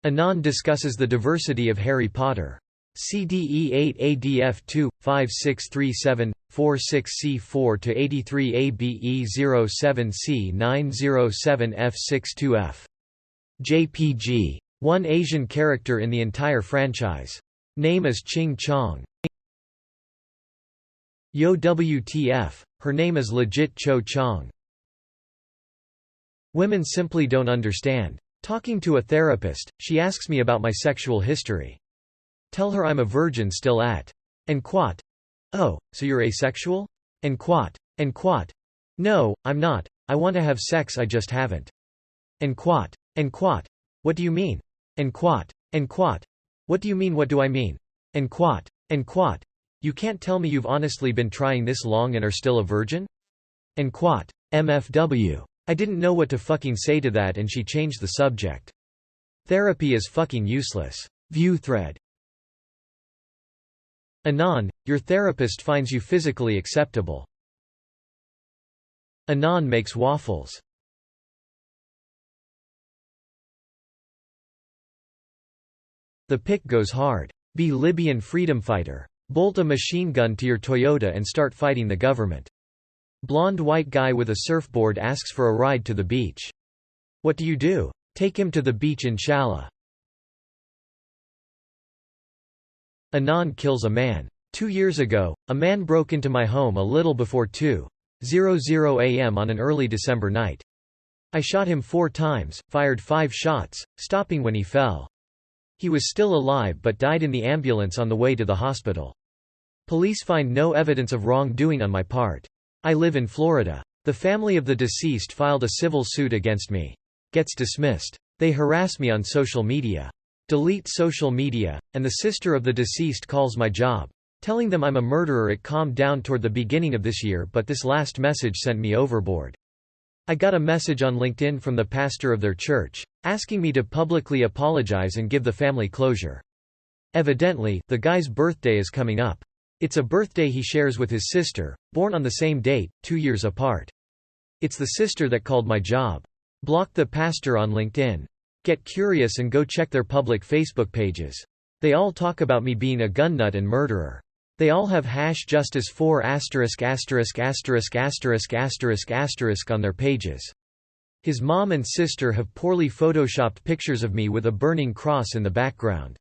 Anon discusses the diversity of Harry Potter. CDE 8 ADF 2, 5637, 46C4-83 ABE 07C907F62F. JPG. One Asian character in the entire franchise. Name is Ching Chong. Yo WTF, her name is legit Cho Chong. Women simply don't understand. Talking to a therapist, she asks me about my sexual history. Tell her I'm a virgin still at. And quat. Oh, so you're asexual? And quat. And quat. No, I'm not. I want to have sex, I just haven't. And quat. And quat. What do you mean? And quat. And quat. What do you mean, what do I mean? And quat. And quat. You can't tell me you've honestly been trying this long and are still a virgin? And quat. MFW. I didn't know what to fucking say to that and she changed the subject. Therapy is fucking useless. View thread. Anon, your therapist finds you physically acceptable. Anon makes waffles. The pick goes hard. Be Libyan freedom fighter. Bolt a machine gun to your Toyota and start fighting the government. Blonde white guy with a surfboard asks for a ride to the beach. What do? Take him to the beach inshallah. Anon kills a man. 2 years ago, a man broke into my home a little before 2:00 a.m. on an early December night. I shot him 4 times, fired 5 shots, stopping when he fell. He was still alive but died in the ambulance on the way to the hospital. Police find no evidence of wrongdoing on my part. I live in Florida. The family of the deceased filed a civil suit against me. Gets dismissed. They harass me on social media. Delete social media, and the sister of the deceased calls my job. Telling them I'm a murderer. It calmed down toward the beginning of this year, but this last message sent me overboard. I got a message on LinkedIn from the pastor of their church, asking me to publicly apologize and give the family closure. Evidently, the guy's birthday is coming up. It's a birthday he shares with his sister, born on the same date, 2 years apart. It's the sister that called my job. Block the pastor on LinkedIn. Get curious and go check their public Facebook pages. They all talk about me being a gun nut and murderer. They all have #justice4****** on their pages. His mom and sister have poorly photoshopped pictures of me with a burning cross in the background.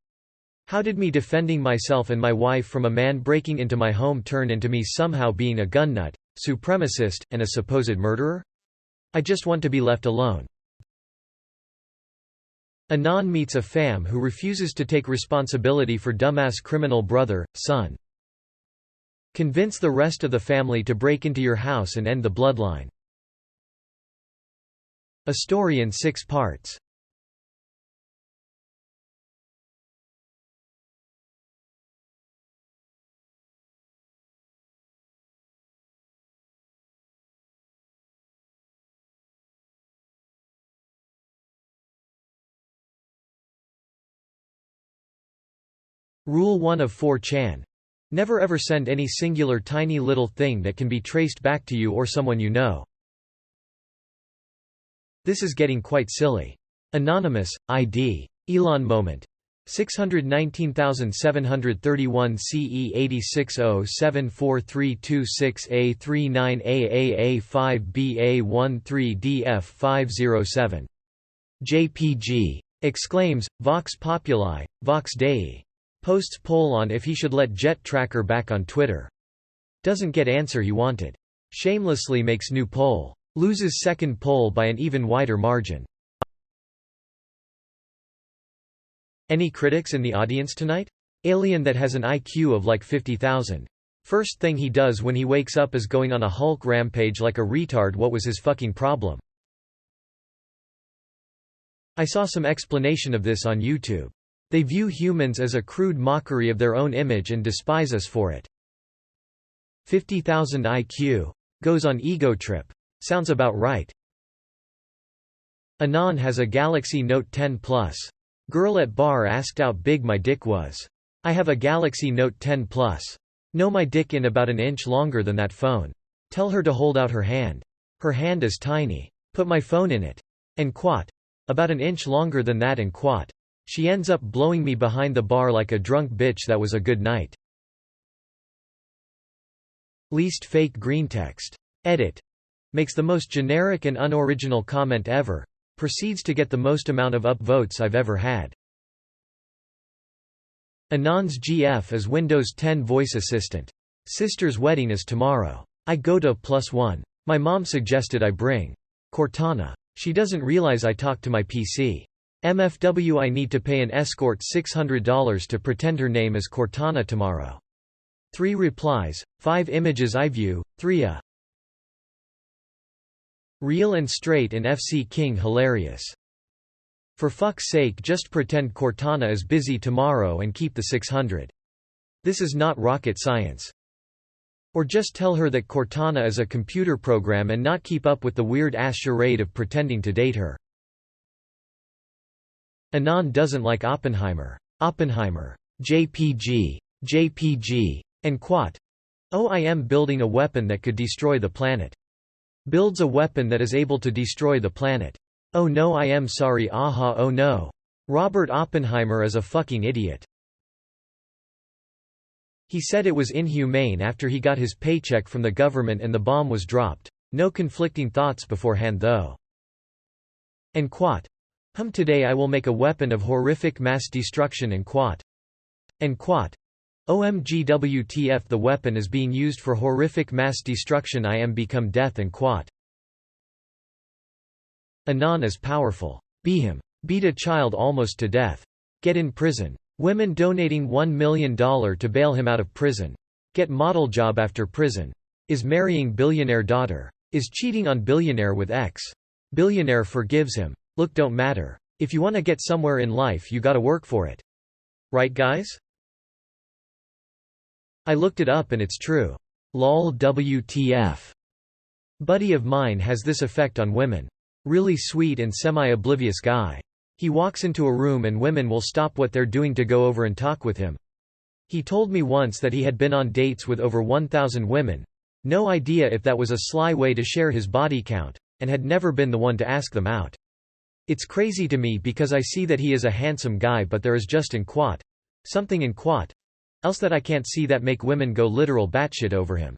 How did me defending myself and my wife from a man breaking into my home turn into me somehow being a gun nut, supremacist, and a supposed murderer? I just want to be left alone. Anon meets a femme who refuses to take responsibility for dumbass criminal brother, son. Convince the rest of the family to break into your house and end the bloodline. A story in 6 parts. Rule 1 of 4chan. Never ever send any singular tiny little thing that can be traced back to you or someone you know. This is getting quite silly. Anonymous, ID. Elon moment. 619731 CE 86074326A39AAA5BA13DF507. JPG. Exclaims, Vox Populi, Vox Dei. Posts poll on if he should let Jet Tracker back on Twitter. Doesn't get answer he wanted. Shamelessly makes new poll. Loses second poll by an even wider margin. Any critics in the audience tonight? Alien that has an IQ of like 50,000. First thing he does when he wakes up is going on a Hulk rampage like a retard. What was his fucking problem? I saw some explanation of this on YouTube. They view humans as a crude mockery of their own image and despise us for it. 50,000 IQ. Goes on ego trip. Sounds about right. Anon has a Galaxy Note 10 Plus. Girl at bar asked how big my dick was. I have a Galaxy Note 10 Plus. Know my dick in about an inch longer than that phone. Tell her to hold out her hand. Her hand is tiny. Put my phone in it. And quat. About an inch longer than that and quat. She ends up blowing me behind the bar like a drunk bitch. That was a good night. Least fake greentext. Edit. Makes the most generic and unoriginal comment ever. Proceeds to get the most amount of upvotes I've ever had. Anon's GF is Windows 10 voice assistant. Sister's wedding is tomorrow. I go to +1. My mom suggested I bring Cortana. She doesn't realize I talk to my PC. MFW, I need to pay an escort $600 to pretend her name is Cortana tomorrow. 3 replies, 5 images I view, 3 Real and straight in FC King hilarious. For fuck's sake, just pretend Cortana is busy tomorrow and keep the 600. This is not rocket science. Or just tell her that Cortana is a computer program and not keep up with the weird-ass charade of pretending to date her. Anon doesn't like Oppenheimer. Oppenheimer. JPG. JPG. And Quat. Oh, I am building a weapon that could destroy the planet. Builds a weapon that is able to destroy the planet. Oh no, I am sorry, aha, oh no. Robert Oppenheimer is a fucking idiot. He said it was inhumane after he got his paycheck from the government and the bomb was dropped. No conflicting thoughts beforehand though. And Quat. Today I will make a weapon of horrific mass destruction and Quat. And Quat. OMG WTF, the weapon is being used for horrific mass destruction. I am become death and Quat. Anon is powerful. Be him. Beat a child almost to death. Get in prison. Women donating $1 million to bail him out of prison. Get model job after prison. Is marrying billionaire daughter. Is cheating on billionaire with ex. Billionaire forgives him. Look, don't matter. If you wanna get somewhere in life you gotta work for it. Right guys? I looked it up and it's true. Lol WTF. Buddy of mine has this effect on women. Really sweet and semi-oblivious guy. He walks into a room and women will stop what they're doing to go over and talk with him. He told me once that he had been on dates with over 1,000 women. No idea if that was a sly way to share his body count, and had never been the one to ask them out. It's crazy to me because I see that he is a handsome guy, but there is just in Quat. Something in Quat. Else that I can't see that make women go literal batshit over him.